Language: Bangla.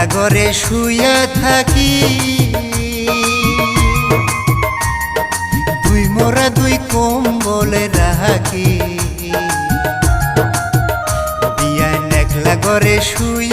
ঘরে শুইয়া থাকি দুই মোরা দুই কম্বলে রাখি বিয়ান একলা ঘরে শুইয়া